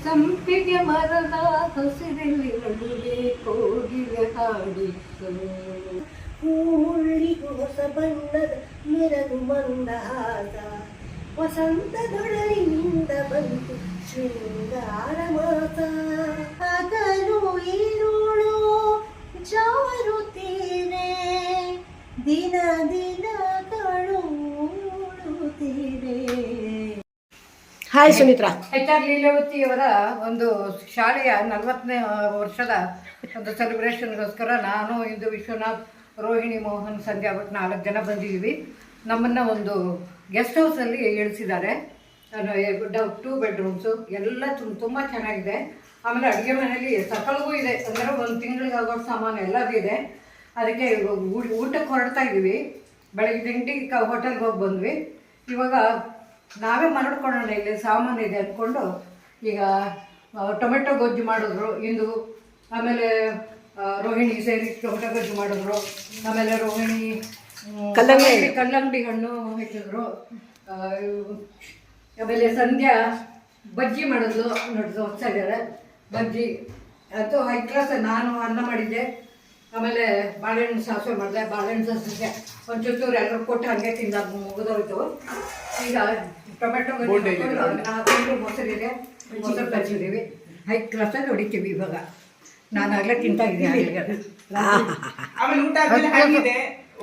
ಸಂಪಿಗೆ ಮರದ ಹಸಿರಲ್ಲಿ ನಡುವೆ ಕೋಗಿಲೆ ಹಾಡಿತ್ತು. ಹೂಳಿಗೂ ಹೊಸ ಬಣ್ಣದ ಮೆರಗು ಮಂದಹಾಸ, ವಸಂತದೊಳಲಿನಿಂದ ಬಂತು ಶೃಂಗಾರ ಮಾಸ. ಹಗಲು ಈರುಳು ಜಾರುತ್ತೀರೆ, ದಿನ ದಿನಗಳು ಉಳುತ್ತೀರೆ. ಹಾಯ್ ಸುಮಿತ್ರಾ. HR ಲೀಲಾವತಿಯವರ ಒಂದು ಶಾಲೆಯ 40ನೇ ವರ್ಷದ ಒಂದು ಸೆಲೆಬ್ರೇಷನ್ಗೋಸ್ಕರ ನಾನು ಇಂದು ವಿಶ್ವನಾಥ್, ರೋಹಿಣಿ, ಮೋಹನ್, ಸಂಧ್ಯಾ ಭಟ್ 4 ಜನ ಬಂದಿದ್ದೀವಿ. ನಮ್ಮನ್ನು ಒಂದು ಗೆಸ್ಟ್ ಹೌಸಲ್ಲಿ ಇಳಿಸಿದ್ದಾರೆ. 2 ಬೆಡ್ರೂಮ್ಸು ಎಲ್ಲ ತುಂಬ ಚೆನ್ನಾಗಿದೆ. ಆಮೇಲೆ ಅಡುಗೆ ಮನೆಯಲ್ಲಿ ಸಕಲಗೂ ಇದೆ, ಅಂದರೆ ಒಂದು ತಿಂಗಳಿಗೆ ಆಗೋ ಸಾಮಾನು ಎಲ್ಲದೂ ಇದೆ. ಅದಕ್ಕೆ ಊಟಕ್ಕೆ ಹೊರಡ್ತಾ ಇದ್ದೀವಿ. ಬೆಳಗ್ಗೆ ತಿಂಡಿ ಹೋಟೆಲ್ಗೆ ಹೋಗಿ ಬಂದ್ವಿ. ಇವಾಗ ನಾವೇ ಮಾಡ್ಕೊಳ್ಳೋಣ, ಇಲ್ಲಿ ಸಾಮಾನು ಇದೆ ಅಂದ್ಕೊಂಡು ಈಗ ಟೊಮೆಟೊ ಗೊಜ್ಜು ಮಾಡಿದ್ರು ಇಂದು. ಆಮೇಲೆ ರೋಹಿಣಿ ಸೇರಿ ಟೊಮೆಟೊ ಗೊಜ್ಜು ಮಾಡಿದ್ರು. ಆಮೇಲೆ ರೋಹಿಣಿ ಕಲ್ಲಂಗಡಿ ಹಣ್ಣು ಹೆಚ್ಚಿದ್ರು. ಆಮೇಲೆ ಸಂಧ್ಯಾ ಬಜ್ಜಿ ಮಾಡಿದ್ಲು, ನೋಡಿದ್ರು ಹೊಸಾಗ್ಯಾರ ಬಜ್ಜಿ. ಅದು ಹೈ ಕ್ಲಾಸ್. ನಾನು ಅನ್ನ ಮಾಡಿದ್ದೆ. ಆಮೇಲೆ ಬಾಳೆಹಣ್ಣು ಸಾಸಿವೆ ಮಾಡಿದೆ. ಬಾಳೆಹಣ್ಣು ಸಾಸಿವೆ ಒಂದು ಚೂರು ಎಲ್ಲರೂ ಕೊಟ್ಟು ಹಾಗೆ ತಿಂದ ಮುಗಿದೋಯ್ತು. ಈಗ ಟೊಮೆಟೊ ಹಾಕೊಂಡು ಮೊಸರಿದೆ, ಮೊಸರು ತರಿಸಿದ್ದೀವಿ. ಹೈ ಕ್ಲಾಸಲ್ಲಿ ಹೊಡಿತೀವಿ ಇವಾಗ. ನಾನು ಆಗಲೇ ತಿಂತಾ ಇದ್ದೀನಿ.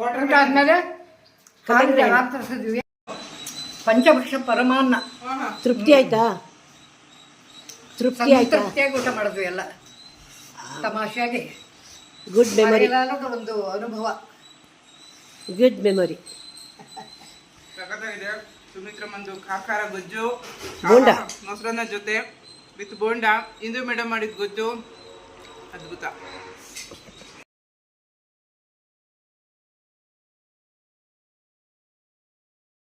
ಊಟ ಆದಮೇಲೆ ಹಾಲು ತರಿಸಿದ್ವಿ. ಪಂಚಭಕ್ಷ ಪರಮಾನ್ನ. ತೃಪ್ತಿ ಆಯ್ತಾ? ತೃಪ್ತಿಯಾಗಿ ಊಟ ಮಾಡಿದ್ವಿ ಎಲ್ಲ ತಮಾಷೆಯಾಗಿ. Good memory. ಒಂದು ಅನುಭವ. Good memory. ಸಖತ್ತಾಗಿದೆ. ಸುಮಿತ್ರ ಮಂದು ಖಾರ ಗೊಜ್ಜು, ಬೋಂಡ, ಮೊಸರನ್ನ ಜೊತೆ ವಿತ್ ಬೋಂಡ. ಇಂದು ಮೇಡಮ್ ಮಾಡಿದ ಗೊಜ್ಜು ಅದ್ಭುತ.